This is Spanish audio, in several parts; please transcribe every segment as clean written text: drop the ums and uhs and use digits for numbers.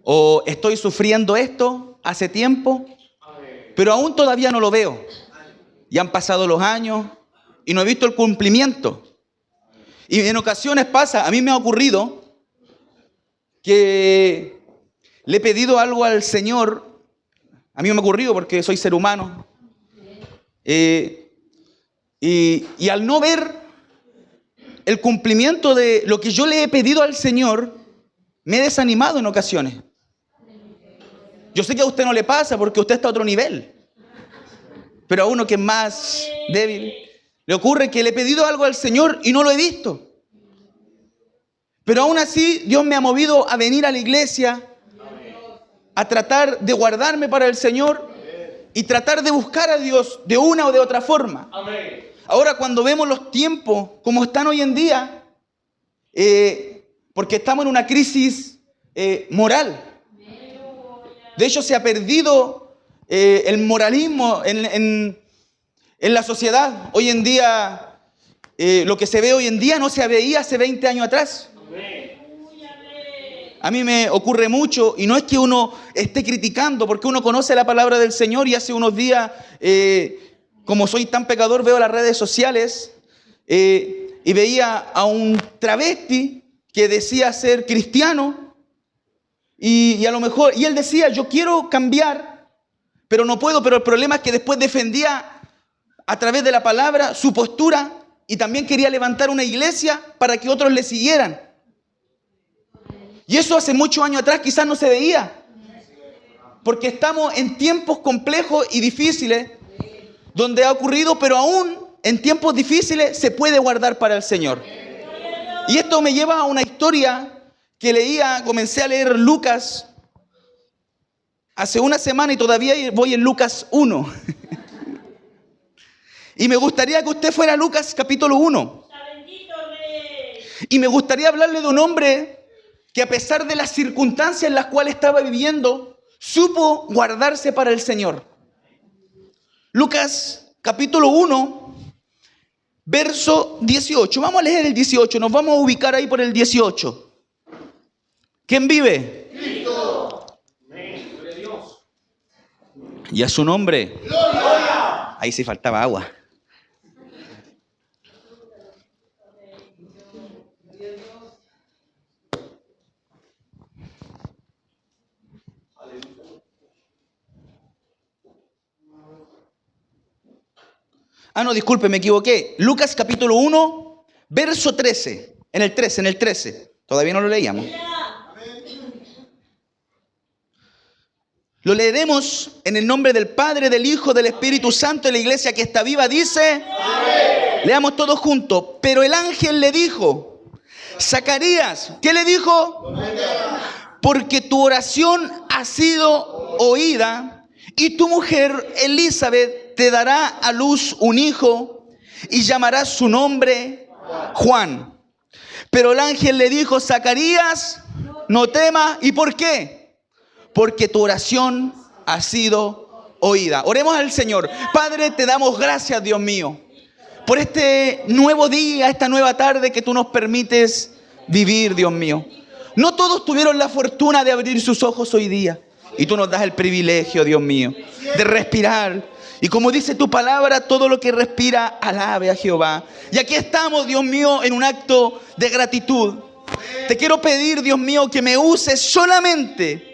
O estoy sufriendo esto hace tiempo, pero aún todavía no lo veo. Y han pasado los años y no he visto el cumplimiento. Y en ocasiones pasa, a mí me ha ocurrido que le he pedido algo al Señor. A mí me ha ocurrido porque soy ser humano. Y al no ver el cumplimiento de lo que yo le he pedido al Señor, me he desanimado en ocasiones. Yo sé que a usted no le pasa porque usted está a otro nivel. Pero a uno que es más débil, le ocurre que le he pedido algo al Señor y no lo he visto. Pero aún así, Dios me ha movido a venir a la iglesia, a tratar de guardarme para el Señor y tratar de buscar a Dios de una o de otra forma. Ahora, cuando vemos los tiempos como están hoy en día, porque estamos en una crisis moral. De hecho, se ha perdido el moralismo en la sociedad. Hoy en día, lo que se ve hoy en día no se veía hace 20 años atrás. A mí me ocurre mucho, y no es que uno esté criticando, porque uno conoce la palabra del Señor, y hace unos días, como soy tan pecador, veo las redes sociales y veía a un travesti que decía ser cristiano, y a lo mejor, y él decía, yo quiero cambiar, pero no puedo. Pero el problema es que después defendía a través de la palabra su postura, y también quería levantar una iglesia para que otros le siguieran. Y eso hace muchos años atrás quizás no se veía, porque estamos en tiempos complejos y difíciles donde ha ocurrido, pero aún en tiempos difíciles se puede guardar para el Señor. Y esto me lleva a una historia que leía, comencé a leer Lucas hace una semana y todavía voy en Lucas 1. Y me gustaría que usted fuera a Lucas capítulo 1. Y me gustaría hablarle de un hombre que, a pesar de las circunstancias en las cuales estaba viviendo, supo guardarse para el Señor. Lucas capítulo 1, verso 18. Vamos a leer el 18, nos vamos a ubicar ahí por el 18. ¿Quién vive? Cristo. Y a su nombre. ¡Gloria! Ahí sí faltaba agua. No, disculpe, me equivoqué. Lucas capítulo 1, verso 13. En el 13. Todavía no lo leíamos. Lo leeremos en el nombre del Padre, del Hijo, del Espíritu Santo. Y la iglesia que está viva dice: amén. Leamos todos juntos. Pero el ángel le dijo, Zacarías, ¿qué le dijo? Porque tu oración ha sido oída, y tu mujer Elizabeth te dará a luz un hijo, y llamarás su nombre Juan. Pero el ángel le dijo, Zacarías, no temas. ¿Y por qué? Porque tu oración ha sido oída. Oremos al Señor. Padre, te damos gracias, Dios mío, por este nuevo día, esta nueva tarde que tú nos permites vivir, Dios mío. No todos tuvieron la fortuna de abrir sus ojos hoy día, y tú nos das el privilegio, Dios mío, de respirar. Y como dice tu palabra, todo lo que respira, alabe a Jehová. Y aquí estamos, Dios mío, en un acto de gratitud. Te quiero pedir, Dios mío, que me uses solamente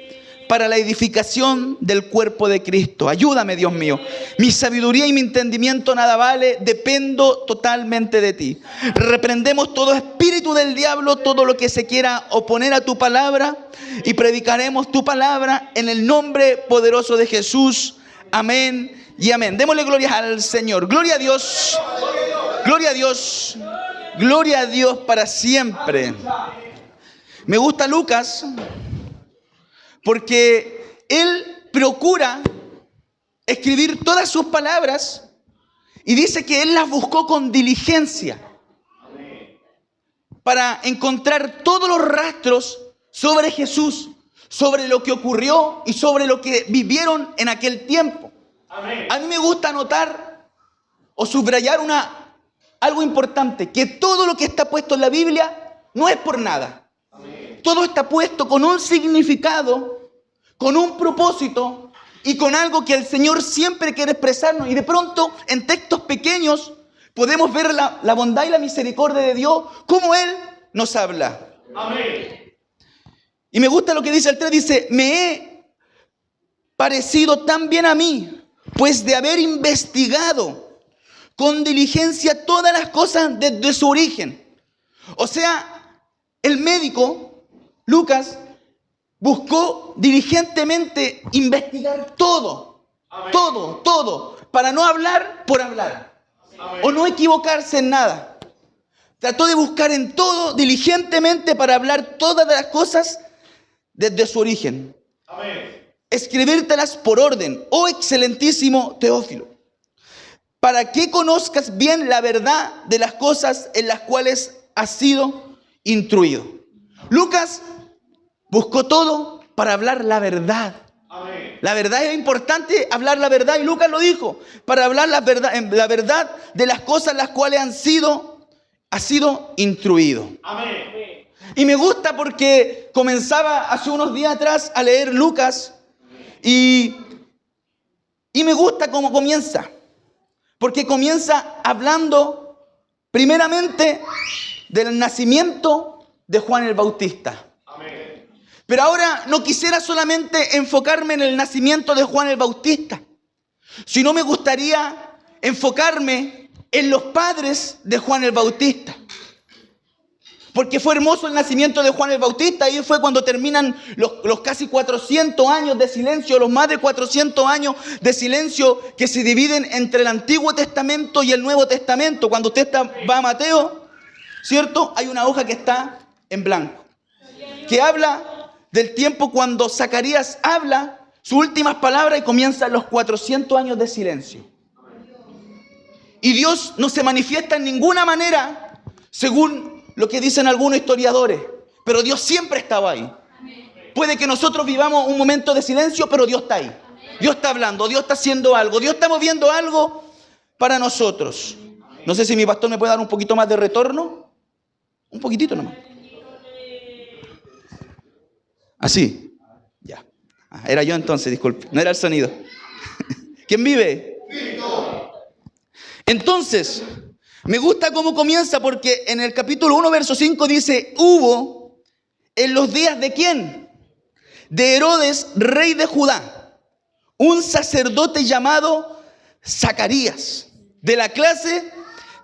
para la edificación del cuerpo de Cristo. Ayúdame, Dios mío. Mi sabiduría y mi entendimiento nada vale. Dependo totalmente de ti. Reprendemos todo espíritu del diablo, todo lo que se quiera oponer a tu palabra, y predicaremos tu palabra en el nombre poderoso de Jesús. Amén y amén. Démosle gloria al Señor. Gloria a Dios. Gloria a Dios. Gloria a Dios para siempre. Me gusta Lucas porque él procura escribir todas sus palabras, y dice que él las buscó con diligencia para encontrar todos los rastros sobre Jesús, sobre lo que ocurrió y sobre lo que vivieron en aquel tiempo. A mí me gusta anotar o subrayar algo importante, que todo lo que está puesto en la Biblia no es por nada. todo está puesto con un significado, con un propósito y con algo que el Señor siempre quiere expresarnos. Y de pronto, en textos pequeños, podemos ver la bondad y la misericordia de Dios, cómo Él nos habla. Amén. Y me gusta lo que dice el 3, dice, me he parecido tan bien a mí, pues de haber investigado con diligencia todas las cosas desde su origen. O sea, el médico, Lucas, buscó diligentemente investigar todo, Amén. todo, para no hablar por hablar, Amén. o no equivocarse en nada. Trató de buscar en todo diligentemente para hablar todas las cosas desde su origen. Amén. Escribírtelas por orden, oh excelentísimo Teófilo, para que conozcas bien la verdad de las cosas en las cuales has sido instruido. Lucas buscó todo para hablar la verdad. Amén. La verdad es importante, hablar la verdad, y Lucas lo dijo, para hablar la verdad de las cosas las cuales ha sido instruido. Amén. Y me gusta porque comenzaba hace unos días atrás a leer Lucas y me gusta cómo comienza, porque comienza hablando primeramente del nacimiento de Juan el Bautista. Amén. Pero ahora no quisiera solamente enfocarme en el nacimiento de Juan el Bautista, sino me gustaría enfocarme en los padres de Juan el Bautista. Porque fue hermoso el nacimiento de Juan el Bautista. Y fue cuando terminan los casi 400 años de silencio, los más de 400 años de silencio que se dividen entre el Antiguo Testamento y el Nuevo Testamento. Cuando usted va a Mateo, ¿cierto? Hay una hoja que está en blanco, que habla del tiempo cuando Zacarías habla sus últimas palabras y comienzan los 400 años de silencio. Y Dios no se manifiesta en ninguna manera, según lo que dicen algunos historiadores, pero Dios siempre estaba ahí. Puede que nosotros vivamos un momento de silencio, pero Dios está ahí. Dios está hablando, Dios está haciendo algo, Dios está moviendo algo para nosotros. No sé si mi pastor me puede dar un poquito más de retorno. Un poquitito nomás. Así. Ya. Era yo entonces, disculpe. No era el sonido. ¿Quién vive? Entonces, me gusta cómo comienza, porque en el capítulo 1, verso 5 dice, hubo en los días de ¿quién? De Herodes, rey de Judá, un sacerdote llamado Zacarías, de la clase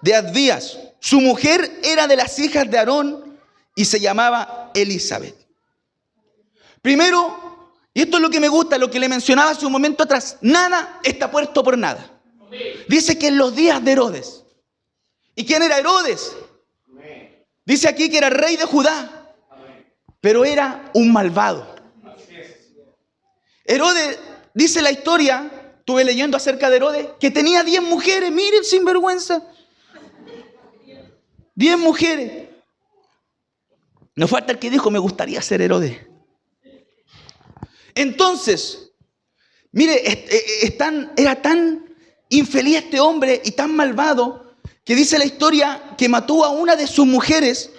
de Abdías. Su mujer era de las hijas de Aarón y se llamaba Elizabeth. Primero, y esto es lo que me gusta, lo que le mencionaba hace un momento atrás, nada está puesto por nada. Dice que en los días de Herodes. ¿Y quién era Herodes? Dice aquí que era rey de Judá, pero era un malvado. Herodes, dice la historia, estuve leyendo acerca de Herodes, que tenía 10 mujeres, miren, sinvergüenza. 10 mujeres. No falta el que dijo, me gustaría ser Herodes. Entonces, mire, era tan infeliz este hombre y tan malvado, que dice la historia que mató a una de sus mujeres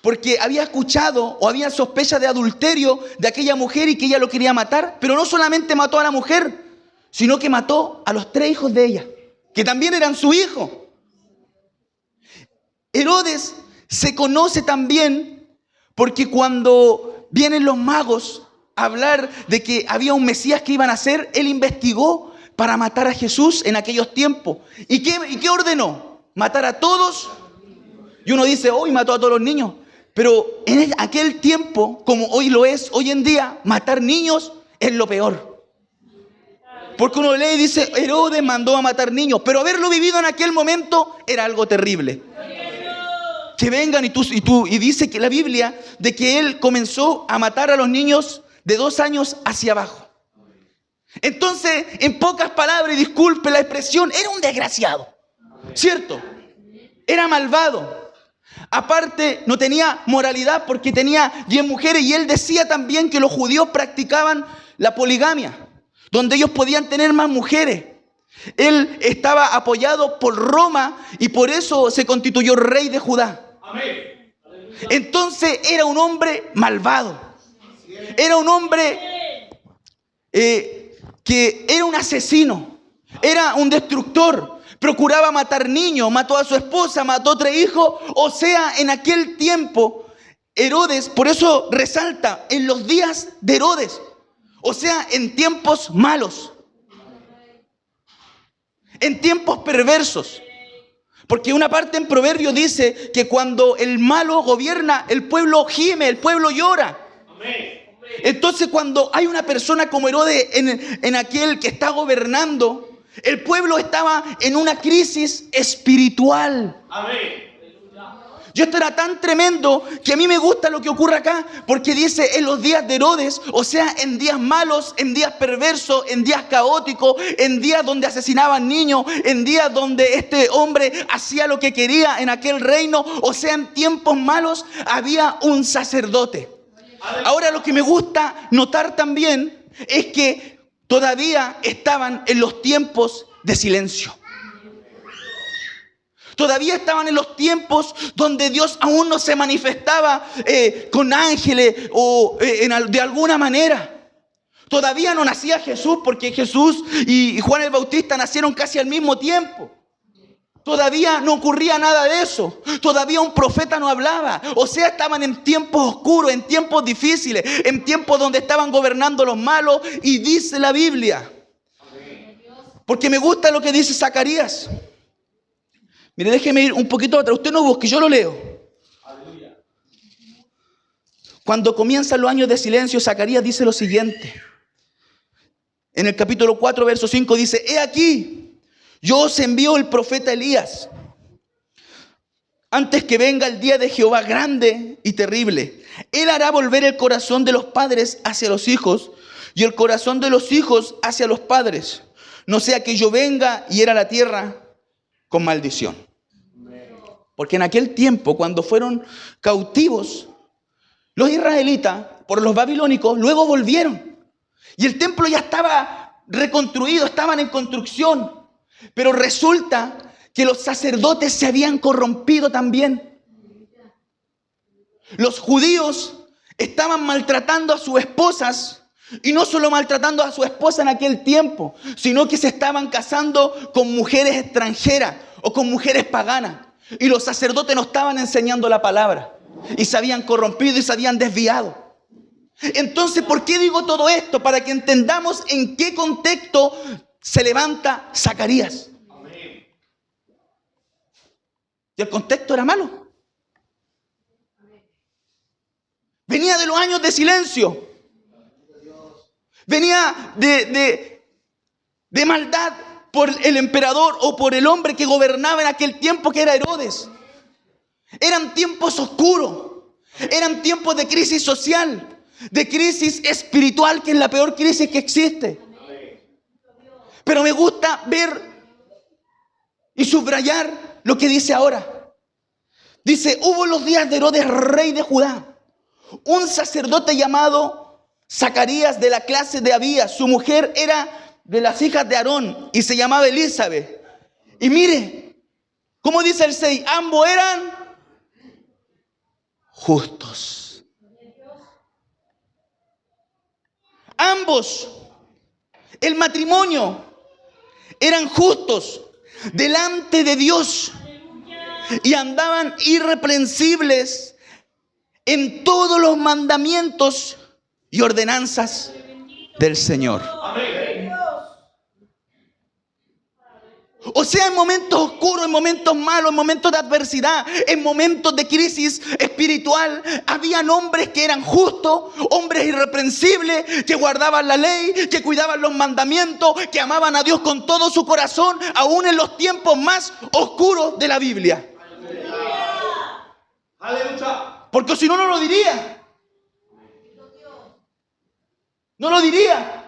porque había escuchado o había sospecha de adulterio de aquella mujer y que ella lo quería matar. Pero no solamente mató a la mujer, sino que mató a los 3 hijos de ella, que también eran su hijo. Herodes se conoce también porque cuando vienen los magos a hablar de que había un Mesías que iban a nacer, él investigó para matar a Jesús en aquellos tiempos. ¿Y qué ordenó? Matar a todos. Y uno dice, hoy mató a todos los niños. Pero en aquel tiempo, como hoy lo es, hoy en día, matar niños es lo peor. Porque uno lee y dice, Herodes mandó a matar niños. Pero haberlo vivido en aquel momento era algo terrible. Que vengan y dice que la Biblia de que él comenzó a matar a los niños de 2 años hacia abajo. Entonces, en pocas palabras, y disculpe la expresión, era un desgraciado. ¿Cierto? Era malvado. Aparte, no tenía moralidad porque tenía 10 mujeres. Y él decía también que los judíos practicaban la poligamia, donde ellos podían tener más mujeres. Él estaba apoyado por Roma y por eso se constituyó rey de Judá. Amén. Entonces era un hombre malvado. Era un hombre que era un asesino. Era un destructor. Procuraba matar niños. Mató a su esposa, mató 3 hijos. O sea, en aquel tiempo, Herodes, por eso resalta, en los días de Herodes. O sea, en tiempos malos. En tiempos perversos. Porque una parte en Proverbios dice que cuando el malo gobierna, el pueblo gime, el pueblo llora. Entonces cuando hay una persona como Herodes en aquel que está gobernando, el pueblo estaba en una crisis espiritual. Y esto era tan tremendo que a mí me gusta lo que ocurre acá, porque dice en los días de Herodes, o sea, en días malos, en días perversos, en días caóticos, en días donde asesinaban niños, en días donde este hombre hacía lo que quería en aquel reino, o sea, en tiempos malos había un sacerdote. Ahora lo que me gusta notar también es que todavía estaban en los tiempos de silencio. Todavía estaban en los tiempos donde Dios aún no se manifestaba con ángeles o de alguna manera. Todavía no nacía Jesús, porque Jesús y Juan el Bautista nacieron casi al mismo tiempo. Todavía no ocurría nada de eso. Todavía un profeta no hablaba. O sea, estaban en tiempos oscuros, en tiempos difíciles, en tiempos donde estaban gobernando los malos. Y dice la Biblia, porque me gusta lo que dice Zacarías. Mire, déjeme ir un poquito atrás. Usted no busque, yo lo leo. Cuando comienzan los años de silencio, Zacarías dice lo siguiente. En el capítulo 4, verso 5 dice: He aquí, yo os envío el profeta Elías, antes que venga el día de Jehová grande y terrible. Él hará volver el corazón de los padres hacia los hijos, y el corazón de los hijos hacia los padres, no sea que yo venga y hiera la tierra con maldición. Porque en aquel tiempo, cuando fueron cautivos, los israelitas, por los babilónicos, luego volvieron. Y el templo ya estaba reconstruido, estaban en construcción. Pero resulta que los sacerdotes se habían corrompido también. Los judíos estaban maltratando a sus esposas. Y no solo maltratando a su esposa en aquel tiempo, sino que se estaban casando con mujeres extranjeras o con mujeres paganas. Y los sacerdotes no estaban enseñando la palabra. Y se habían corrompido y se habían desviado. Entonces, ¿por qué digo todo esto? Para que entendamos en qué contexto se levanta Zacarías. Y el contexto era malo. Venía de los años de silencio. Venía de maldad por el emperador o por el hombre que gobernaba en aquel tiempo, que era Herodes. Eran tiempos oscuros. Eran tiempos de crisis social, de crisis espiritual, que es la peor crisis que existe. Pero me gusta ver y subrayar lo que dice ahora. Dice: hubo en los días de Herodes, rey de Judá, un sacerdote llamado Zacarías, de la clase de Abías. Su mujer era de las hijas de Aarón y se llamaba Elizabeth. Y mire, ¿cómo dice el 6? Ambos eran justos. Ambos, el matrimonio, eran justos delante de Dios y andaban irreprensibles en todos los mandamientos y ordenanzas del Señor. O sea, en momentos oscuros, en momentos malos, en momentos de adversidad, en momentos de crisis espiritual, habían hombres que eran justos, hombres irreprensibles, que guardaban la ley, que cuidaban los mandamientos, que amaban a Dios con todo su corazón, aún en los tiempos más oscuros de la Biblia. Aleluya. Porque si no, no lo diría. No lo diría.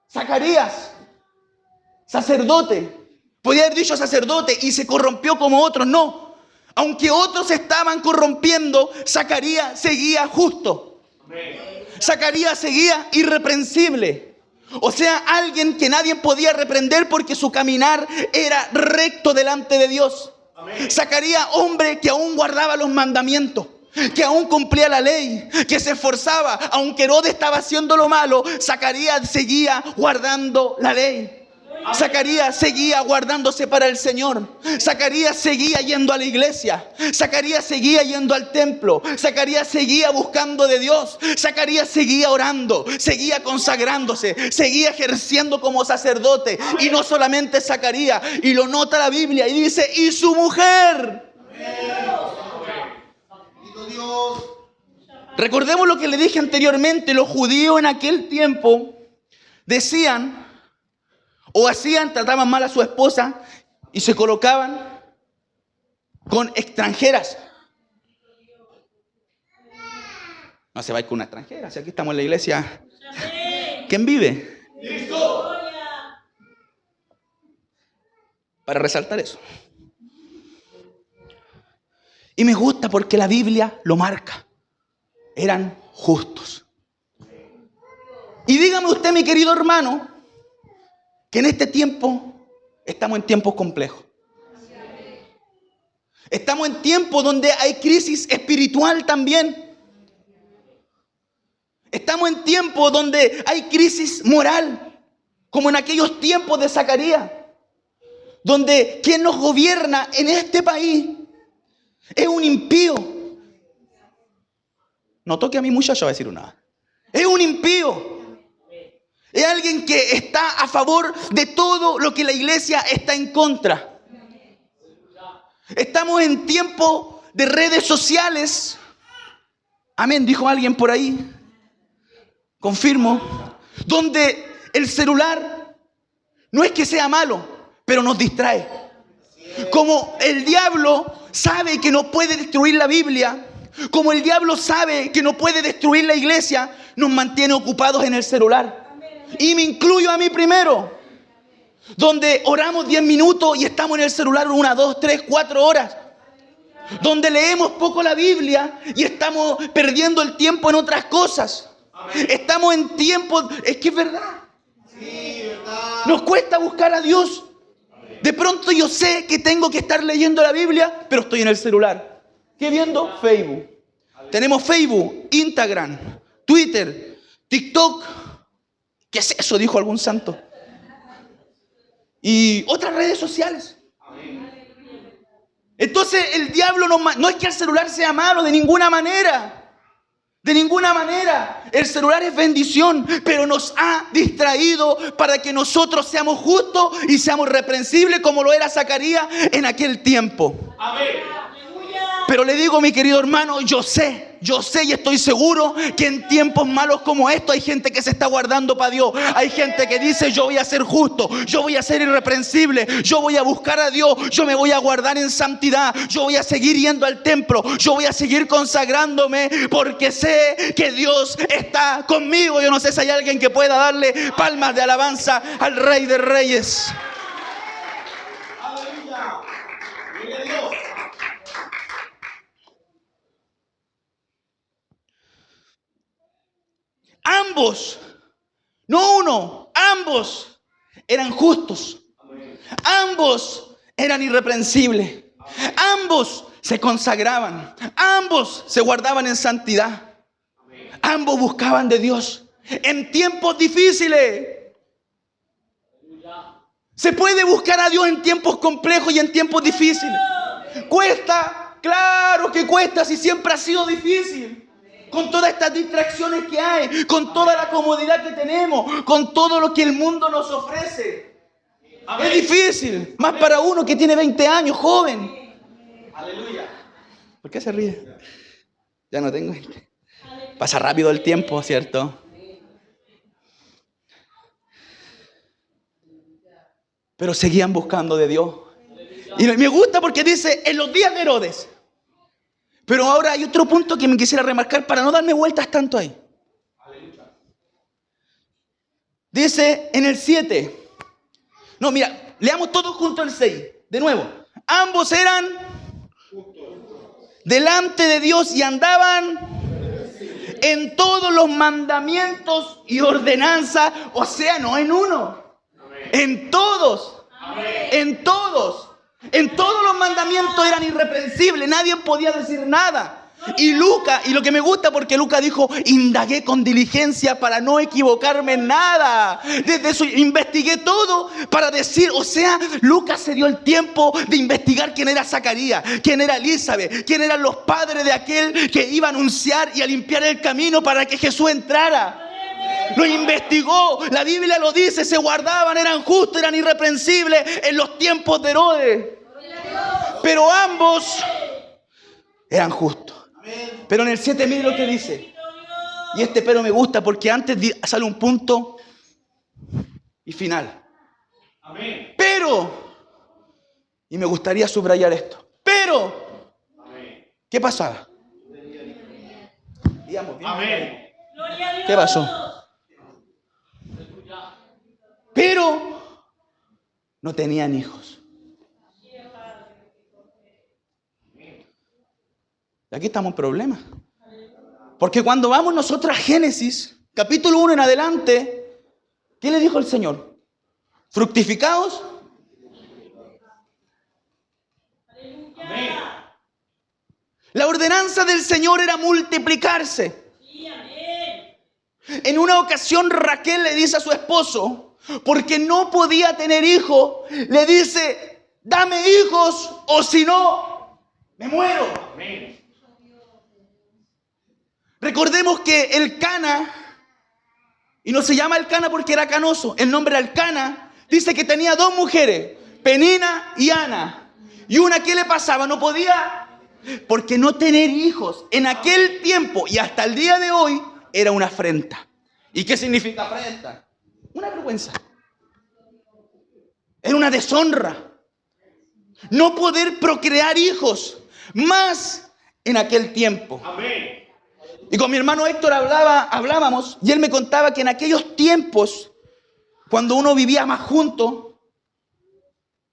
Zacarías, sacerdote, podía haber dicho sacerdote y se corrompió como otros. No, aunque otros estaban corrompiendo, Zacarías seguía justo. Zacarías seguía irreprensible. O sea, alguien que nadie podía reprender porque su caminar era recto delante de Dios. Zacarías, hombre que aún guardaba los mandamientos, que aún cumplía la ley, que se esforzaba, aunque Herodes estaba haciendo lo malo, Zacarías seguía guardando la ley. Zacarías seguía guardándose para el Señor. Zacarías seguía yendo a la iglesia. Zacarías seguía yendo al templo. Zacarías seguía buscando de Dios. Zacarías seguía orando, seguía consagrándose, seguía ejerciendo como sacerdote. Y no solamente Zacarías, y lo nota la Biblia y dice, y su mujer. Recordemos lo que le dije anteriormente. Los judíos en aquel tiempo decían o trataban mal a su esposa y se colocaban con extranjeras. No se va a ir con una extranjera, si aquí estamos en la iglesia. ¿Quién vive? Para resaltar eso. Y me gusta porque la Biblia lo marca. Eran justos. Y dígame usted, mi querido hermano, que en este tiempo estamos en tiempos complejos. Estamos en tiempos donde hay crisis espiritual también. Estamos en tiempos donde hay crisis moral, como en aquellos tiempos de Zacarías, donde quien nos gobierna en este país es un impío. No toque a mi muchacho, va a decir nada. Es un impío. Es alguien que está a favor de todo lo que la iglesia está en contra. Estamos en tiempo de redes sociales. Amén, dijo alguien por ahí. Confirmo. Donde el celular no es que sea malo, pero nos distrae. Como el diablo sabe que no puede destruir la Biblia, como el diablo sabe que no puede destruir la iglesia, nos mantiene ocupados en el celular. Y me incluyo a mí primero. Donde oramos 10 minutos y estamos en el celular 1, 2, 3, 4 horas. Donde leemos poco la Biblia y estamos perdiendo el tiempo en otras cosas. Estamos en tiempos, es que es verdad. Nos cuesta buscar a Dios. De pronto yo sé que tengo que estar leyendo la Biblia, pero estoy en el celular. ¿Qué viendo? Facebook. Tenemos Facebook, Instagram, Twitter, TikTok. ¿Qué es eso? Dijo algún santo. Y otras redes sociales. Entonces el diablo no es que el celular sea malo de ninguna manera. De ninguna manera. El celular es bendición, pero nos ha distraído para que nosotros seamos justos y seamos reprensibles como lo era Zacarías en aquel tiempo. Amén. Pero le digo, mi querido hermano, yo sé y estoy seguro que en tiempos malos como estos hay gente que se está guardando para Dios. Hay gente que dice, yo voy a ser justo, yo voy a ser irreprensible, yo voy a buscar a Dios, yo me voy a guardar en santidad, yo voy a seguir yendo al templo, yo voy a seguir consagrándome porque sé que Dios está conmigo. Yo no sé si hay alguien que pueda darle palmas de alabanza al Rey de Reyes. Aleluya. Gloria a Dios. Ambos, no uno, ambos eran justos. Ambos eran irreprensibles. Ambos se consagraban. Ambos se guardaban en santidad. Ambos buscaban de Dios en tiempos difíciles. Se puede buscar a Dios en tiempos complejos y en tiempos difíciles. Cuesta, claro que cuesta, si siempre ha sido difícil. Con todas estas distracciones que hay, con toda la comodidad que tenemos, con todo lo que el mundo nos ofrece. Amén. Es difícil, más para uno que tiene 20 años, joven. Aleluya. ¿Por qué se ríe? Ya no tengo. Pasa rápido el tiempo, ¿cierto? Pero seguían buscando de Dios. Y me gusta porque dice, en los días de Herodes. Pero ahora hay otro punto que me quisiera remarcar para no darme vueltas tanto ahí. Dice en el 7. No, mira, leamos todos juntos el 6. De nuevo. Ambos eran delante de Dios y andaban en todos los mandamientos y ordenanzas. O sea, no en uno. En todos. En todos. En todos los mandamientos eran irreprensibles, nadie podía decir nada. Y Lucas, y lo que me gusta porque Lucas dijo, indagué con diligencia para no equivocarme en nada. Desde eso investigué todo para decir, o sea, Lucas se dio el tiempo de investigar quién era Zacarías, quién era Elizabeth, quién eran los padres de aquel que iba a anunciar y a limpiar el camino para que Jesús entrara. Lo investigó, la Biblia lo dice, se guardaban, eran justos, eran irreprensibles en los tiempos de Herodes. Pero ambos eran justos. Pero en el 7 mire lo que dice. Y este pero me gusta porque antes sale un punto y final. Amén. Pero, y me gustaría subrayar esto, pero, ¿qué pasaba? Digamos, bien. Amén. ¿Qué pasó? Pero no tenían hijos. Y aquí estamos en problemas. Porque cuando vamos nosotros a Génesis, capítulo 1 en adelante, ¿qué le dijo el Señor? Fructificaos. Amén. La ordenanza del Señor era multiplicarse. En una ocasión Raquel le dice a su esposo, porque no podía tener hijos, le dice, dame hijos o si no, me muero. Amén. Recordemos que el Cana, y no se llama el Cana porque era canoso, el nombre era el Cana, dice que tenía dos mujeres, Penina y Ana. Y una, ¿qué le pasaba? No podía, porque no tener hijos en aquel tiempo y hasta el día de hoy era una afrenta. ¿Y qué significa afrenta? Una vergüenza. Era una deshonra. No poder procrear hijos, más en aquel tiempo. Amén. Y con mi hermano Héctor hablábamos y él me contaba que en aquellos tiempos, cuando uno vivía más juntos,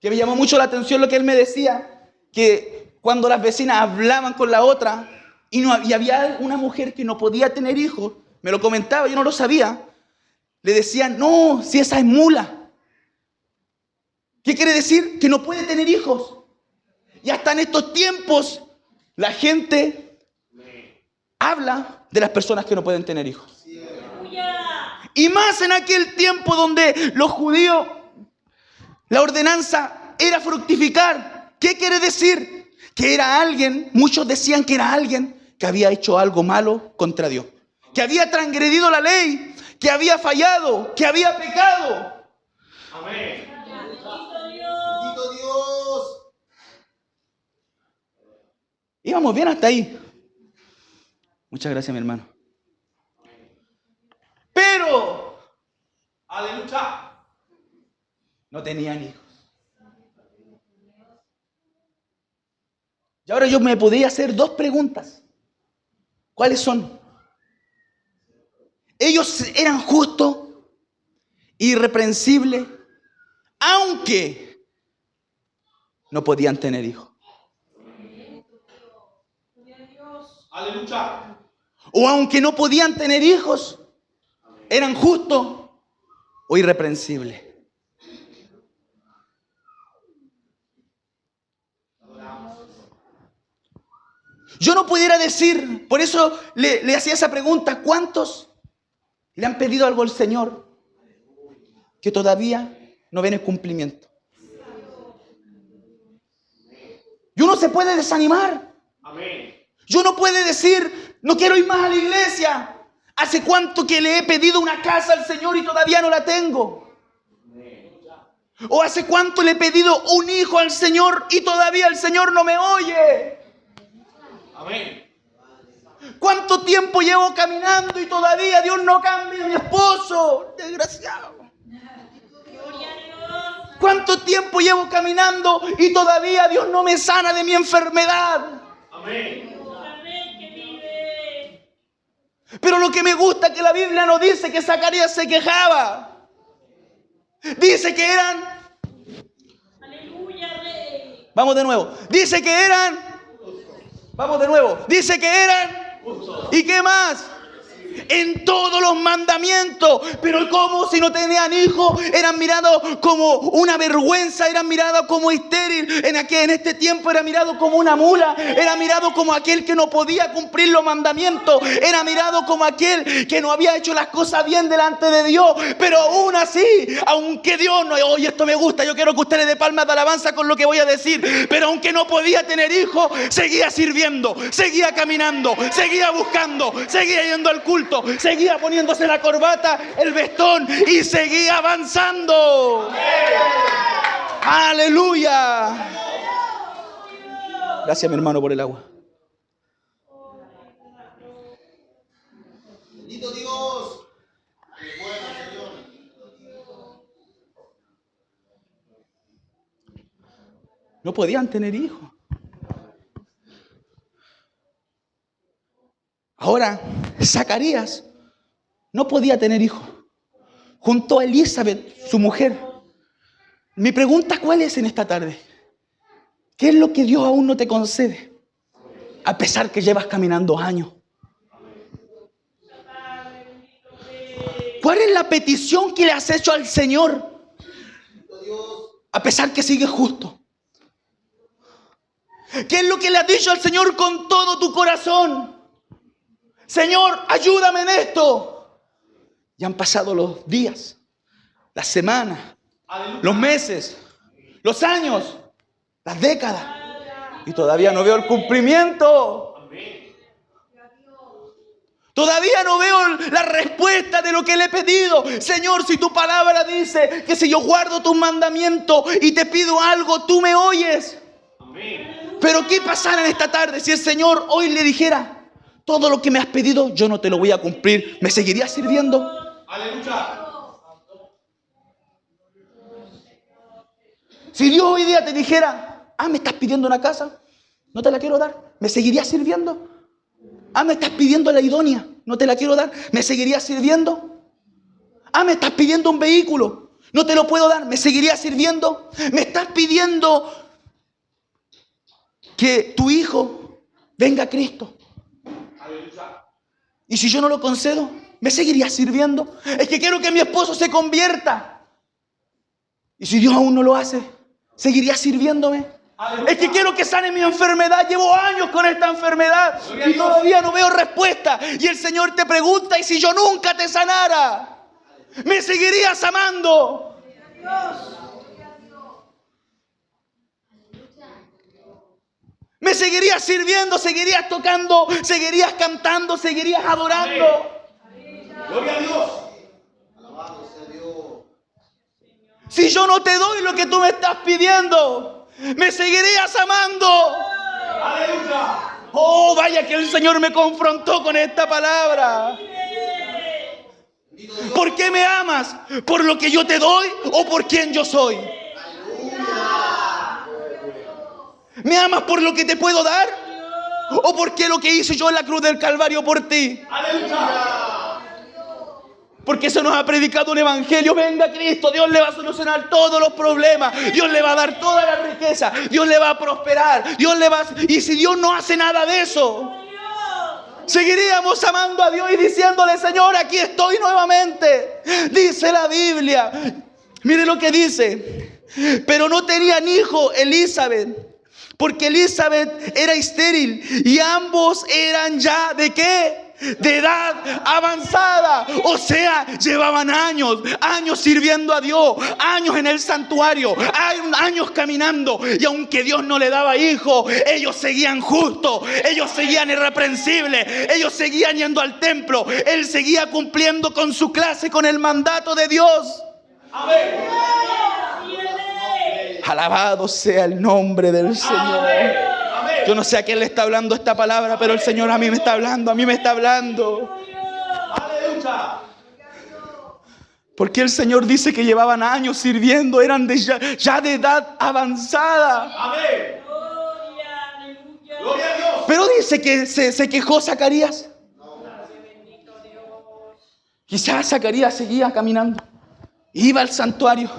que me llamó mucho la atención lo que él me decía, que cuando las vecinas hablaban con la otra y había una mujer que no podía tener hijos, me lo comentaba, yo no lo sabía, le decían, no, si esa es mula. ¿Qué quiere decir? Que no puede tener hijos. Y hasta en estos tiempos la gente habla de las personas que no pueden tener hijos. Y más en aquel tiempo donde los judíos, la ordenanza era fructificar. ¿Qué quiere decir? Que era alguien, muchos decían que era alguien que había hecho algo malo contra Dios, que había transgredido la ley, que había fallado, que había pecado. Amén. Bendito Dios. Íbamos bien hasta ahí. Muchas gracias, mi hermano. Pero, aleluya, no tenían hijos. Y ahora yo me podría hacer dos preguntas. ¿Cuáles son? Ellos eran justos, irreprensibles, aunque no podían tener hijos. Aleluya. O aunque no podían tener hijos, eran justos o irreprensibles. Yo no pudiera decir, por eso le hacía esa pregunta, ¿cuántos le han pedido algo al Señor que todavía no ven el cumplimiento? Y uno se puede desanimar. Amén. Y uno puede decir, no quiero ir más a la iglesia. ¿Hace cuánto que le he pedido una casa al Señor y todavía no la tengo? ¿O hace cuánto le he pedido un hijo al Señor y todavía el Señor no me oye? Amén. ¿Cuánto tiempo llevo caminando y todavía Dios no cambia a mi esposo? Desgraciado. ¿Cuánto tiempo llevo caminando y todavía Dios no me sana de mi enfermedad? Amén. Pero lo que me gusta es que la Biblia no dice que Zacarías se quejaba. Dice que eran... Vamos de nuevo. Dice que eran... Vamos de nuevo. Dice que eran... ¿Y qué más? en todos los mandamientos. Pero ¿cómo? Si no tenían hijos, eran mirados como una vergüenza, eran mirados como estéril. En este tiempo era mirado como una mula, era mirado como aquel que no podía cumplir los mandamientos, era mirado como aquel que no había hecho las cosas bien delante de Dios. Pero aún así, aunque Dios no, oye, esto me gusta, yo quiero que ustedes den palmas de alabanza con lo que voy a decir, pero aunque no podía tener hijos, seguía sirviendo, seguía caminando, seguía buscando, seguía yendo al culto, seguía poniéndose la corbata, el vestón y seguía avanzando. ¡Aleluya! Gracias, mi hermano, por el agua. Bendito Dios. Qué bueno, Señor. No podían tener hijos. Ahora, Zacarías no podía tener hijos. Junto a Elizabeth, su mujer. Mi pregunta, ¿cuál es en esta tarde? ¿Qué es lo que Dios aún no te concede? A pesar que llevas caminando años. ¿Cuál es la petición que le has hecho al Señor? A pesar que sigues justo. ¿Qué es lo que le has dicho al Señor con todo tu corazón? Señor, ayúdame en esto. Ya han pasado los días, las semanas, los meses, los años, las décadas. Y todavía no veo el cumplimiento. Todavía no veo la respuesta de lo que le he pedido. Señor, si tu palabra dice que si yo guardo tus mandamientos y te pido algo, tú me oyes. Pero ¿qué pasará en esta tarde si el Señor hoy le dijera: todo lo que me has pedido, yo no te lo voy a cumplir? ¿Me seguirías sirviendo? Aleluya. Si Dios hoy día te dijera: me estás pidiendo una casa, no te la quiero dar, ¿me seguirías sirviendo? Me estás pidiendo la idónea, no te la quiero dar, ¿me seguirías sirviendo? Me estás pidiendo un vehículo, no te lo puedo dar, ¿me seguirías sirviendo? ¿Me estás pidiendo que tu hijo venga a Cristo? Y si yo no lo concedo, ¿me seguirías sirviendo? Es que quiero que mi esposo se convierta. Y si Dios aún no lo hace, ¿seguirías sirviéndome? Es que quiero que sane mi enfermedad. Llevo años con esta enfermedad y todavía no veo respuesta. Y el Señor te pregunta: ¿y si yo nunca te sanara? ¿Me seguirías amando? ¿Me seguirías sirviendo? ¿Seguirías tocando? ¿Seguirías cantando? ¿Seguirías adorando? Gloria a Dios. Alabado sea Dios. Si yo no te doy lo que tú me estás pidiendo, ¿me seguirías amando? Aleluya. Oh, vaya que el Señor me confrontó con esta palabra. ¿Por qué me amas? ¿Por lo que yo te doy o por quién yo soy? ¿Me amas por lo que te puedo dar? ¿O por qué lo que hice yo en la cruz del Calvario por ti? Aleluya. Porque se nos ha predicado un evangelio: venga a Cristo, Dios le va a solucionar todos los problemas, Dios le va a dar toda la riqueza, Dios le va a prosperar, Dios le va a... Y si Dios no hace nada de eso, seguiríamos amando a Dios y diciéndole: Señor, aquí estoy nuevamente. Dice la Biblia, mire lo que dice: pero no tenían hijo Elizabeth, porque Elizabeth era estéril y ambos eran ya ¿de qué? De edad avanzada. O sea, llevaban años sirviendo a Dios, años en el santuario, años caminando. Y aunque Dios no le daba hijos, ellos seguían justos, ellos seguían irreprensibles, ellos seguían yendo al templo. Él seguía cumpliendo con su clase, con el mandato de Dios. Amén. Alabado sea el nombre del Señor. Yo no sé a quién le está hablando esta palabra, pero el Señor a mí me está hablando, Aleluya. Porque el Señor dice que llevaban años sirviendo, eran ya de edad avanzada. Amén. Gloria a Dios. Pero dice que se quejó Zacarías. Quizás Zacarías seguía caminando, iba al santuario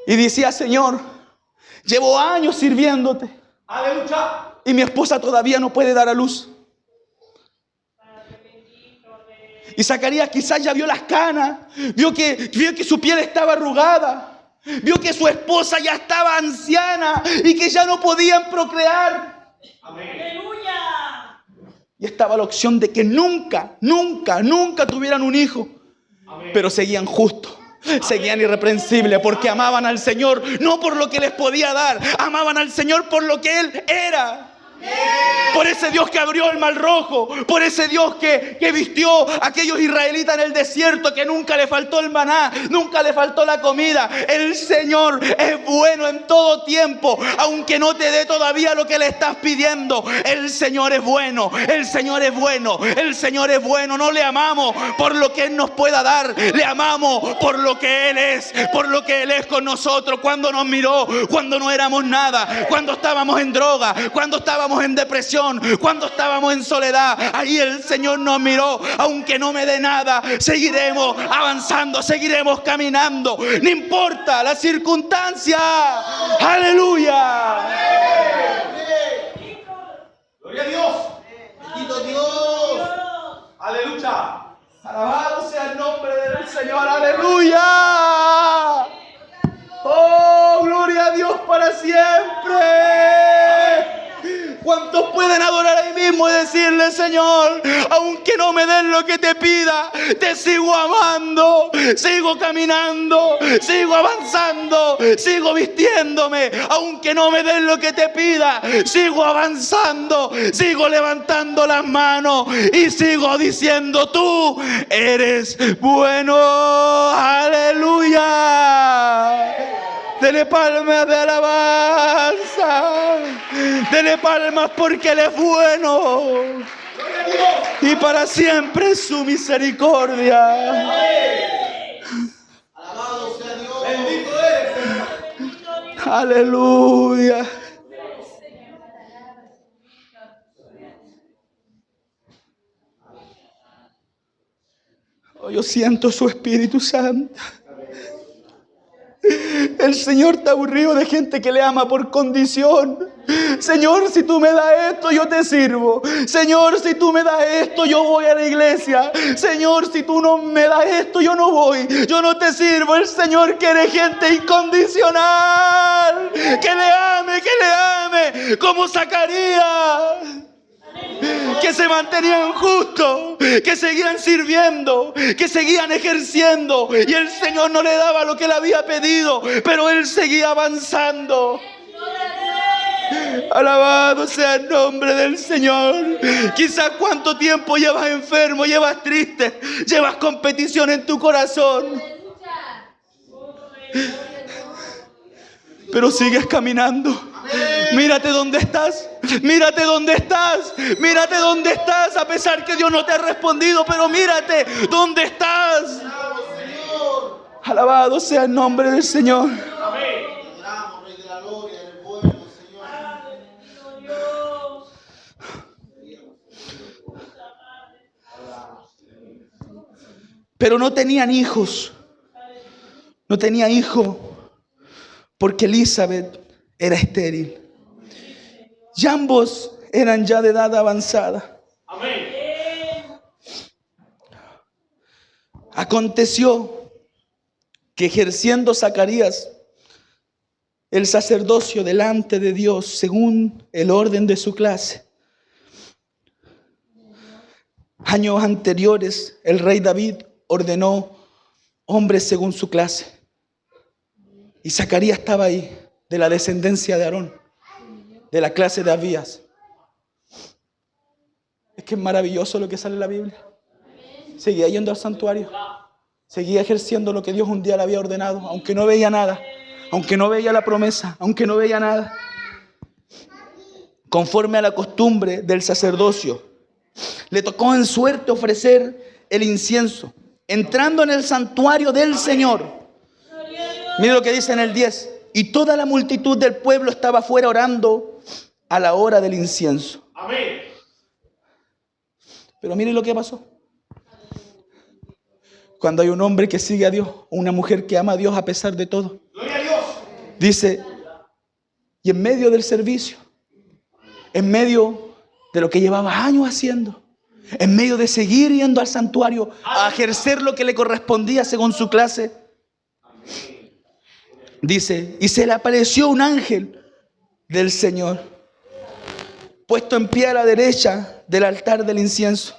y decía: Señor, llevo años sirviéndote. Aleluya. Y mi esposa todavía no puede dar a luz. Y Zacarías quizás ya vio las canas, vio que su piel estaba arrugada, vio que su esposa ya estaba anciana y que ya no podían procrear. Aleluya. Y estaba la opción de que nunca tuvieran un hijo. Pero seguían justos, seguían irreprensibles, porque amaban al Señor, no por lo que les podía dar, amaban al Señor por lo que Él era. Por ese Dios que abrió el Mar Rojo, por ese Dios que vistió a aquellos israelitas en el desierto, que nunca le faltó el maná, nunca le faltó la comida. El Señor es bueno en todo tiempo, aunque no te dé todavía lo que le estás pidiendo. El Señor es bueno, el Señor es bueno, el Señor es bueno. No le amamos por lo que Él nos pueda dar, le amamos por lo que Él es, por lo que Él es con nosotros. Cuando nos miró, cuando no éramos nada, cuando estábamos en droga, cuando estábamos en depresión, cuando estábamos en soledad, ahí el Señor nos miró. Aunque no me dé nada, seguiremos avanzando, seguiremos caminando, no importa la circunstancia. Aleluya. Gloria a Dios. Bendito Dios. Aleluya. Alabado sea el nombre del Señor. Aleluya. Oh, gloria a Dios para siempre. ¿Cuántos pueden adorar ahí mismo y decirle: Señor, aunque no me den lo que te pida, te sigo amando, sigo caminando, sigo avanzando, sigo vistiéndome? Aunque no me den lo que te pida, sigo avanzando, sigo levantando las manos y sigo diciendo: tú eres bueno. Aleluya. Dele palmas de alabanza. Dele palmas porque Él es bueno. Y para siempre es su misericordia. Alabado sea Dios. Bendito eres, Señor. Aleluya. Oh, yo siento su Espíritu Santo. El Señor está aburrido de gente que le ama por condición. Señor, si tú me das esto, yo te sirvo. Señor, si tú me das esto, yo voy a la iglesia. Señor, si tú no me das esto, yo no voy. Yo no te sirvo. El Señor quiere gente incondicional. Que le ame, como Zacarías. Que se mantenían justos, que seguían sirviendo, que seguían ejerciendo, y el Señor no le daba lo que le había pedido, pero él seguía avanzando. Alabado sea el nombre del Señor. Quizás cuánto tiempo llevas enfermo, llevas triste, llevas competición en tu corazón, pero sigues caminando. Mírate dónde estás, mírate dónde estás, mírate dónde estás, a pesar que Dios no te ha respondido, pero mírate dónde estás. Alabado sea el nombre del Señor. Amén. Adoramos, Rey de la Gloria, eres bueno, Señor. Pero no tenían hijos, no tenía hijo, porque Elizabeth era estéril. Y ambos eran ya de edad avanzada. Amén. Aconteció que ejerciendo Zacarías el sacerdocio delante de Dios según el orden de su clase, años anteriores el rey David ordenó hombres según su clase. Y Zacarías estaba ahí, de la descendencia de Aarón, de la clase de Abías. Es que es maravilloso lo que sale en la Biblia. Seguía yendo al santuario, seguía ejerciendo lo que Dios un día le había ordenado, aunque no veía nada, aunque no veía la promesa, aunque no veía nada. Conforme a la costumbre del sacerdocio, le tocó en suerte ofrecer el incienso, entrando en el santuario del Señor. Mire lo que dice en el 10. Y toda la multitud del pueblo estaba afuera orando a la hora del incienso. Amén. Pero mire lo que pasó. Cuando hay un hombre que sigue a Dios, o una mujer que ama a Dios a pesar de todo, Gloria a Dios. dice, y en medio del servicio, en medio de lo que llevaba años haciendo, En medio de seguir yendo al santuario a ejercer lo que le correspondía según su clase. Dice, y se le apareció un ángel del Señor, puesto en pie a la derecha del altar del incienso.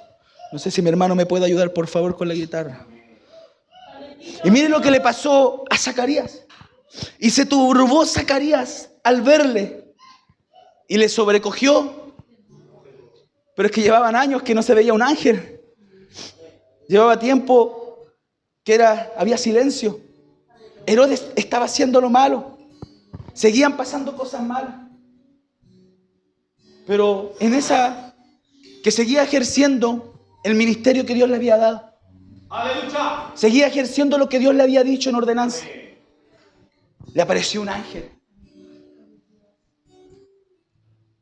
No sé si mi hermano me puede ayudar, por favor, con la guitarra. Y miren lo que le pasó a Zacarías. Y se turbó Zacarías al verle y le sobrecogió. Pero es que llevaban años que no se veía un ángel. Llevaba tiempo que había silencio. Herodes estaba haciendo lo malo. Seguían pasando cosas malas. Pero en esa que seguía ejerciendo el ministerio que Dios le había dado. Aleluya. Seguía ejerciendo lo que Dios le había dicho en ordenanza. Le apareció un ángel.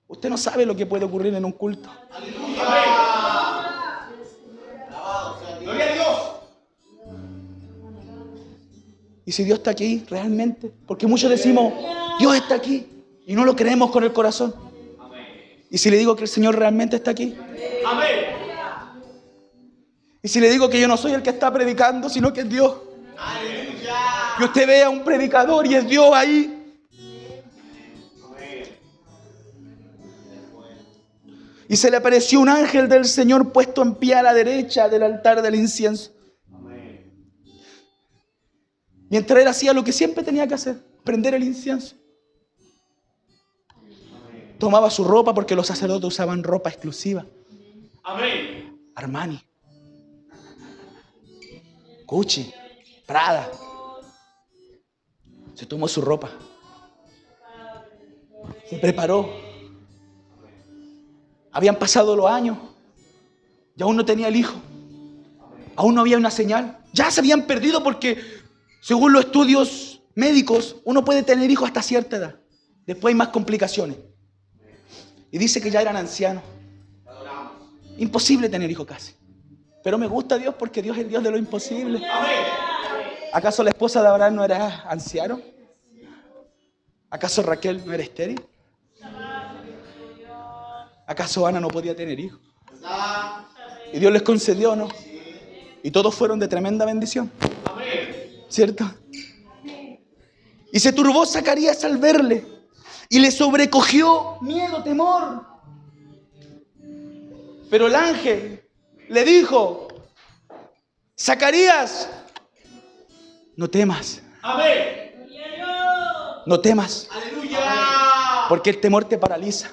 Usted no sabe lo que puede ocurrir en un culto. Gloria a Dios. Y si Dios está aquí realmente, porque muchos decimos, Dios está aquí, y no lo creemos con el corazón. Y si le digo que el Señor realmente está aquí. Amén. Y si le digo que yo no soy el que está predicando, sino que es Dios. Que usted vea a un predicador y es Dios ahí. Y se le apareció un ángel del Señor puesto en pie a la derecha del altar del incienso. Mientras él hacía lo que siempre tenía que hacer, prender el incienso. Tomaba su ropa, porque los sacerdotes usaban ropa exclusiva. Amén. Armani, Gucci, Prada. Se tomó su ropa. Se preparó. Habían pasado los años y aún no tenía el hijo. Aún no había una señal. Ya se habían perdido porque, según los estudios médicos, uno puede tener hijos hasta cierta edad. Después hay más complicaciones. Y dice que ya eran ancianos. Imposible tener hijos casi. Pero me gusta Dios porque Dios es el Dios de lo imposible. ¿Acaso la esposa de Abraham no era anciano? ¿Acaso Raquel no era estéril? ¿Acaso Ana no podía tener hijos? Y Dios les concedió, ¿no? Y todos fueron de tremenda bendición. ¿Cierto? Y se turbó Zacarías al verle. Y le sobrecogió miedo, temor. Pero el ángel le dijo: Zacarías, no temas. Amén. No temas. Aleluya. Porque el temor te paraliza.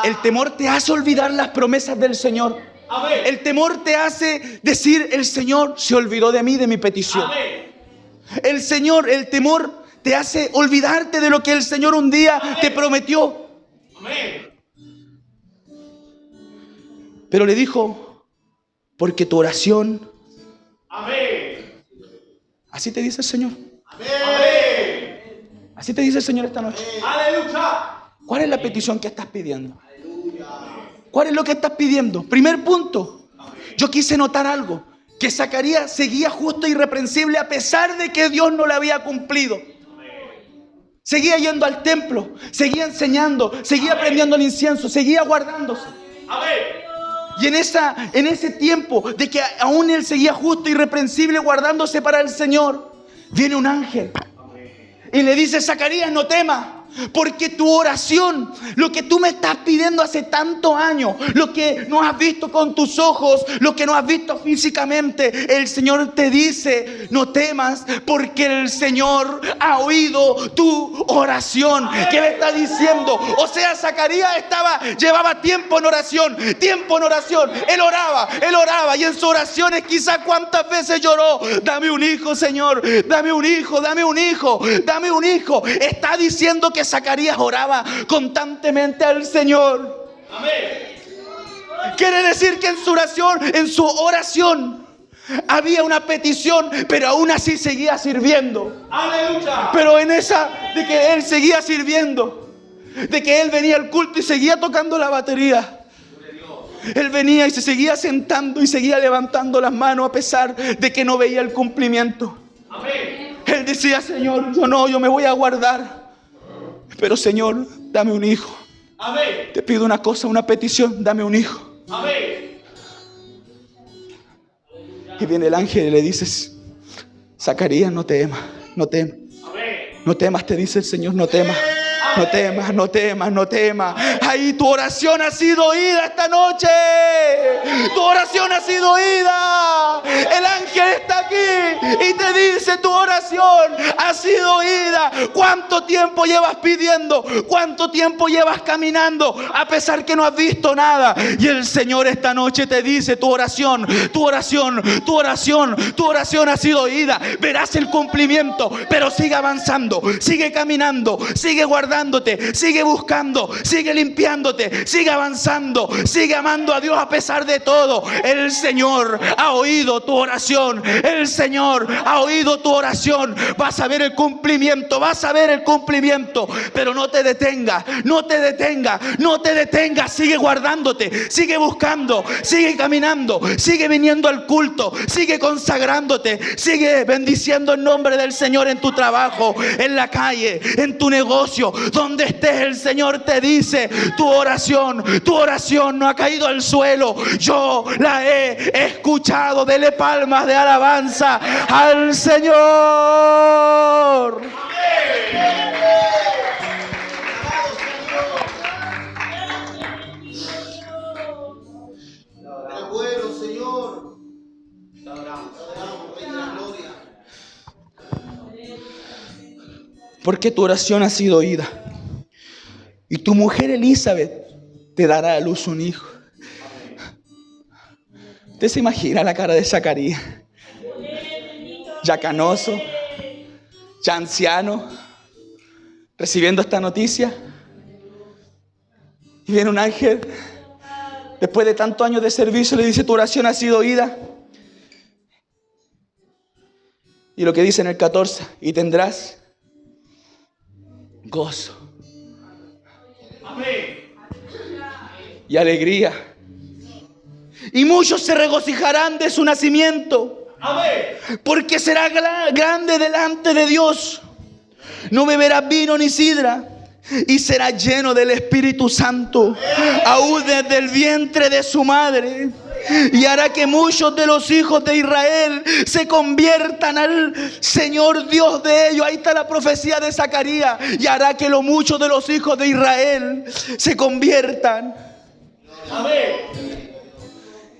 El temor te hace olvidar las promesas del Señor. Amén. El temor te hace decir: el Señor se olvidó de mí, de mi petición. Amén. El temor te hace olvidarte de lo que el Señor un día te prometió. Amén. Pero le dijo: porque tu oración. Amén. Así te dice el Señor. Amén. Así te dice el Señor esta noche. Aleluya. ¿Cuál es la petición que estás pidiendo? ¿Cuál es lo que estás pidiendo? Primer punto. Yo quise notar algo. Que Zacarías seguía justo e irreprensible a pesar de que Dios no le había cumplido. Seguía yendo al templo, seguía enseñando, seguía prendiendo el incienso, seguía guardándose. Amén. Y en ese tiempo de que aún él seguía justo e irreprensible guardándose para el Señor, viene un ángel y le dice: Zacarías, no temas. Porque tu oración, lo que tú me estás pidiendo hace tantos años, lo que no has visto con tus ojos, lo que no has visto físicamente, el Señor te dice: no temas, porque el Señor ha oído tu oración. ¿Qué me está diciendo? O sea, Zacarías llevaba tiempo en oración. Él oraba y en sus oraciones quizás cuántas veces lloró: dame un hijo, Señor, dame un hijo, dame un hijo, dame un hijo. Está diciendo que Zacarías oraba constantemente al Señor. Amén. Quiere decir que en su oración había una petición, pero aún así seguía sirviendo. Aleluya. Pero en esa de que él seguía sirviendo, de que él venía al culto y seguía tocando la batería. Él venía y se seguía sentando y seguía levantando las manos a pesar de que no veía el cumplimiento. Amén. Él decía: Señor, yo me voy a guardar. Pero Señor, dame un hijo. Amén. Te pido una cosa, una petición, dame un hijo. Amén. Y viene el ángel y le dices: Zacarías, no temas, no temas. No temas, te dice el Señor, no temas. No temas, no temas, no temas. Ahí tu oración ha sido oída esta noche. Tu oración ha sido oída. El ángel está aquí y te dice: tu oración ha sido oída. ¿Cuánto tiempo llevas pidiendo? ¿Cuánto tiempo llevas caminando a pesar que no has visto nada? Y el Señor esta noche te dice: tu oración, tu oración, tu oración, tu oración ha sido oída. Verás el cumplimiento, pero sigue avanzando, sigue caminando, sigue guardándote, sigue buscando, sigue limpiándote, sigue avanzando, sigue amando a Dios a pesar de todo. El Señor ha oído tu oración. El Señor ha oído tu oración. Vas a ver el cumplimiento, vas a ver el cumplimiento. Pero no te detengas, no te detengas, no te detengas. Sigue guardándote, sigue buscando, sigue caminando, sigue viniendo al culto, sigue consagrándote, sigue bendiciendo el nombre del Señor en tu trabajo, en la calle, en tu negocio. Donde estés, el Señor te dice: tu oración no ha caído al suelo. Yo la he escuchado. Dele palmas de alabanza al Señor. Eres bueno, Señor. Te adoramos, Rey de la gloria. Porque tu oración ha sido oída. Y tu mujer Elizabeth te dará a luz un hijo. ¿Usted se imagina la cara de Zacarías? Ya canoso, ya anciano, recibiendo esta noticia. Y viene un ángel, después de tantos años de servicio, le dice: tu oración ha sido oída. Y lo que dice en el 14: y tendrás gozo y alegría, y muchos se regocijarán de su nacimiento, porque será grande delante de Dios. No beberá vino ni sidra, y será lleno del Espíritu Santo, aún desde el vientre de su madre. Y hará que muchos de los hijos de Israel se conviertan al Señor Dios de ellos. Ahí está la profecía de Zacarías. Y hará que muchos de los hijos de Israel se conviertan.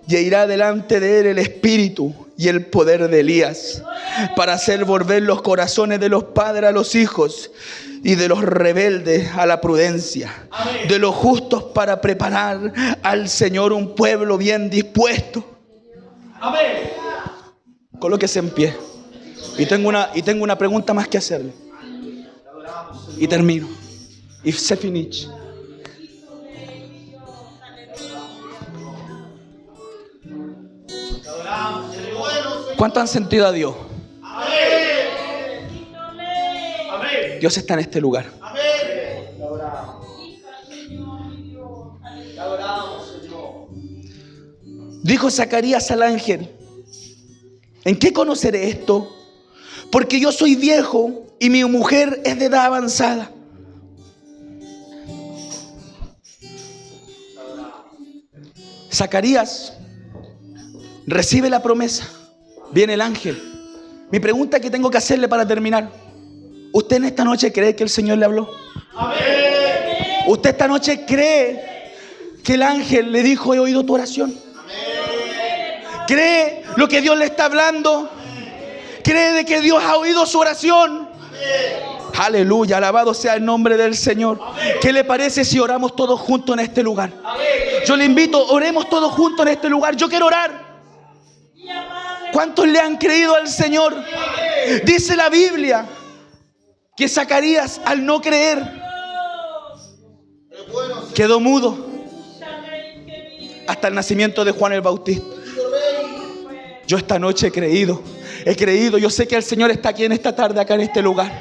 Y irá delante de él el Espíritu y el poder de Elías, para hacer volver los corazones de los padres a los hijos, y de los rebeldes a la prudencia, de los justos para preparar al Señor un pueblo bien dispuesto. Amén. Colóquese en pie. Y tengo una pregunta más que hacerle. Y termino. Y se finish. ¿Cuánto han sentido a Dios? Dios está en este lugar. Dijo Zacarías al ángel: ¿en qué conoceré esto? Porque yo soy viejo y mi mujer es de edad avanzada. Zacarías recibe la promesa. Viene el ángel. Mi pregunta que tengo que hacerle para terminar: ¿usted en esta noche cree que el Señor le habló? Amén. ¿Usted esta noche cree que el ángel le dijo: he oído tu oración? Amén. ¿Cree lo que Dios le está hablando? ¿Cree de que Dios ha oído su oración? Amén. Aleluya, alabado sea el nombre del Señor. Amén. ¿Qué le parece si oramos todos juntos en este lugar? Amén. Yo le invito, oremos todos juntos en este lugar. Yo quiero orar. ¿Cuántos le han creído al Señor? Amén. Dice la Biblia que Zacarías, al no creer, quedó mudo hasta el nacimiento de Juan el Bautista. Yo esta noche he creído. Yo sé que el Señor está aquí en esta tarde, acá en este lugar.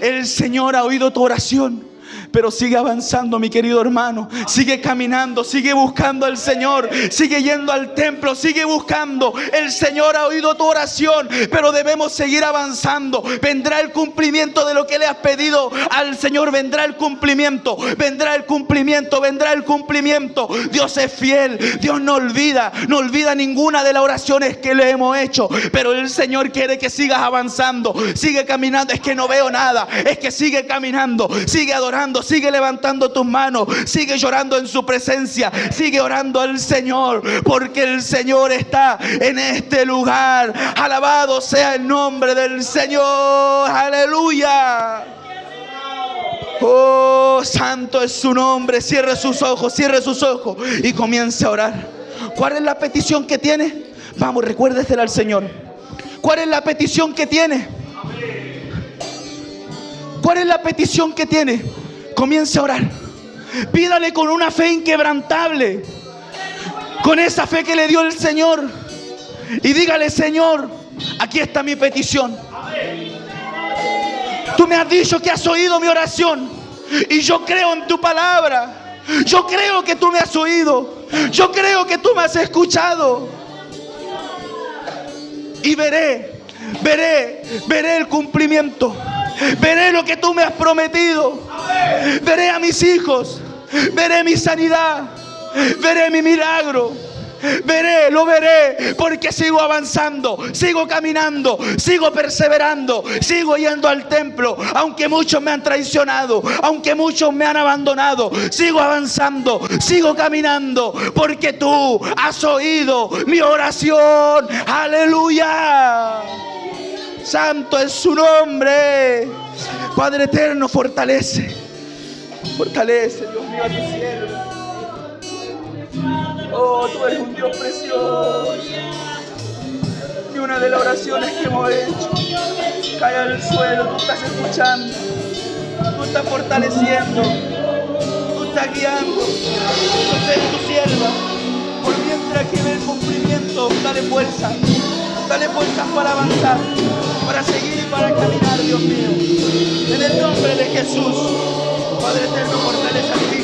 El Señor ha oído tu oración. Pero sigue avanzando, mi querido hermano. Sigue caminando, sigue buscando al Señor. Sigue yendo al templo, sigue buscando. El Señor ha oído tu oración, pero debemos seguir avanzando. Vendrá el cumplimiento de lo que le has pedido al Señor. Vendrá el cumplimiento, vendrá el cumplimiento, vendrá el cumplimiento. Dios es fiel, Dios no olvida ninguna de las oraciones que le hemos hecho. Pero el Señor quiere que sigas avanzando, sigue caminando. Es que no veo nada, es que sigue caminando, sigue adorando, sigue levantando tus manos, sigue llorando en su presencia, sigue orando al Señor, porque el Señor está en este lugar. Alabado sea el nombre del Señor. Aleluya. Oh, santo es su nombre. Cierre sus ojos y comience a orar. ¿Cuál es la petición que tiene? Vamos, recuérdesela al Señor. ¿Cuál es la petición que tiene? ¿Cuál es la petición que tiene? Comience a orar. Pídale con una fe inquebrantable, con esa fe que le dio el Señor, y dígale: Señor, aquí está mi petición. Tú me has dicho que has oído mi oración, y yo creo en tu palabra. Yo creo que tú me has oído. Yo creo que tú me has escuchado. Y veré el cumplimiento. Veré lo que tú me has prometido. Veré a mis hijos. Veré mi sanidad. Veré mi milagro. Lo veré, porque sigo avanzando, sigo caminando, sigo perseverando, sigo yendo al templo. Aunque muchos me han traicionado, aunque muchos me han abandonado, sigo avanzando, sigo caminando, porque tú has oído mi oración. Aleluya. Santo es su nombre. Padre eterno, fortalece, Dios mío, a tu siervo. Oh, tú eres un Dios precioso. Ni una de las oraciones que hemos hecho cae al suelo. Tú estás escuchando, tú estás fortaleciendo, tú estás guiando. Yo soy tu sierva. Por mientras que ve el cumplimiento, dale fuerzas para avanzar, para seguir y para caminar, Dios mío. En el nombre de Jesús, Padre eterno, fortalece a ti.